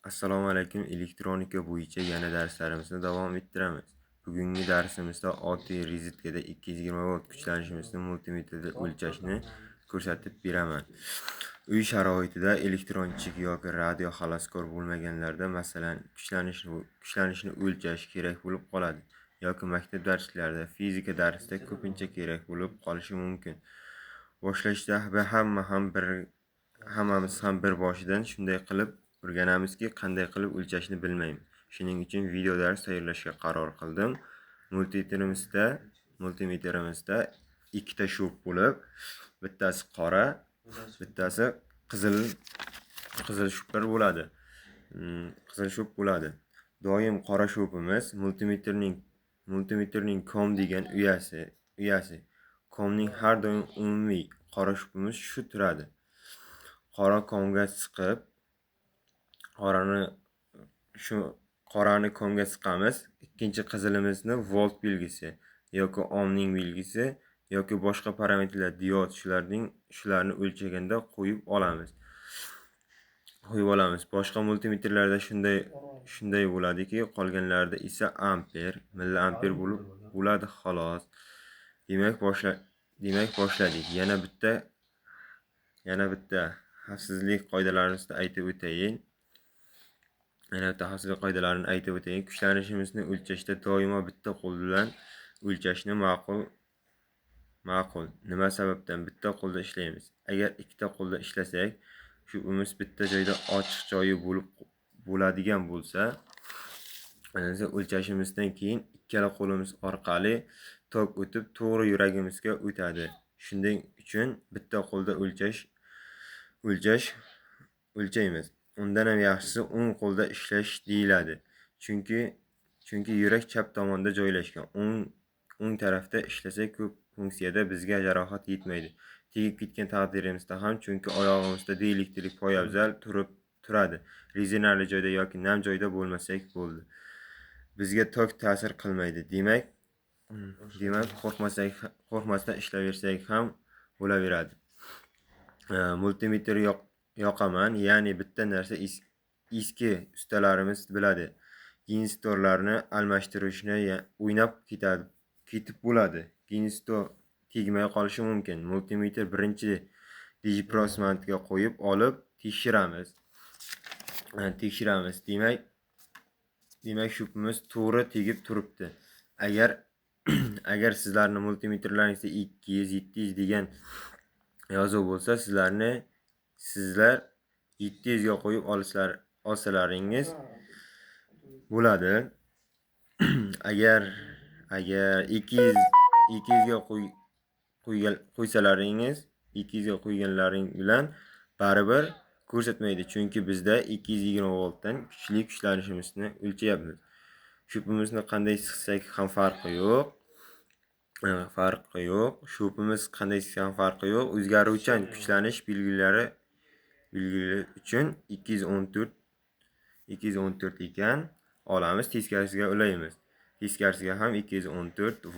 Assalomu alaykum. Elektronika bo'yicha yana darslarimizni davom ettiramiz. Bugungi darsimizda oddiy rozetkada 220 volt kuchlanishimizni multimetrda o'lchashni ko'rsatib beraman. Uy sharoitida elektronchik yoki radio xaloskor bo'lmaganlarda, masalan, kuchlanishni o'lchash kerak bo'lib qoladi yoki maktab darslarida, fizika darsida ko'pincha kerak bo'lib qolishi mumkin. Boshlashda hammamiz ham bir boshidan shunday qilib o'rganamizki, qanday qilib o'lchashni bilmaymiz. Shuning uchun video dars tayyorlashga qaror qildim. Multimetrimizda ikkita shub bo'lib, bittasi qora, bittasi qizil shublar bo'ladi. Qizil shub bo'ladi. Doim qora shubimiz multimetrning com degan uyasi. Comning har doim umumiy qora shubimiz shu turadi. Qora comga siqib, qorani comga siqamiz. Ikkinchi qizilimizni volt belgisi yoki ohmning belgisi yoki boshqa parametrlar, diod shularni o'lchaganda qo'yib olamiz. Boshqa multimetrlarda shunday bo'ladiki, qolganlarida esa amper, milliamper bo'ladi xolos. Demak boshladik. Yana bitta xavfsizlik qoidalarini aytib o'tayin. Kuchlanishimizni o'lchashda doimo bitta qo'l bilan o'lchashni ma'qul. Nima sababdan bitta qo'lda ishlaymiz? Agar ikkita qo'lda ishlasak, shubimiz bitta joyda ochiq joyi bo'ladigan bo'lsa, o'lchashimizdan keyin ikkala qo'limiz orqali tok o'tib, to'g'ri yuragimizga o'tadi. Shuning uchun bitta qo'lda o'lchaymiz. Undan ham yaxshisi o'ng qo'lda ishlash deyiladi. Chunki yurak chap tomonda joylashgan. O'ng tarafda ishlasak ko'p funksiyada bizga jarohat yetmaydi. Tegib ketgan taqdirimizda ham, chunki oyog'imizda dielektrik poyabzal turadi. Rezinali joyda yoki nam joyda bo'lmasak bo'ldi. Bizga tok ta'sir qilmaydi. Demak, qo'rqmasdan ishlayversak ham bo'laveradi. Multimetr yoqaman, ya'ni bitta narsa eski ustalarimiz biladi. Ginsitorlarni almashtirishni o'ynab ketib bo'ladi. Ginstor tegmay qolishi mumkin. Multimetr birinchi dijiprosmantga qo'yib olib tekshiramiz. Demak shubimiz to'g'ri tegib turibdi. Agar sizlarni multimetrlaringizda 200, 700 degan yozuv bo'lsa, sizlar 700 ga qo'yib olsalaringiz bo'ladi. Agar 200 ga qo'ysalaringiz, 200 ga qo'yganlaring bilan baribir ko'rsatmaydi, chunki bizda 220 voltdan kuchli kuchlanishimizni o'lchayapmiz. Shubimizni qanday siqsak ham farqi yo'q. O'zgaruvchan kuchlanish belgilari uchun 214 ekan, olamiz, teskarisiga ulaymiz. Teskarisiga ham 214 volt.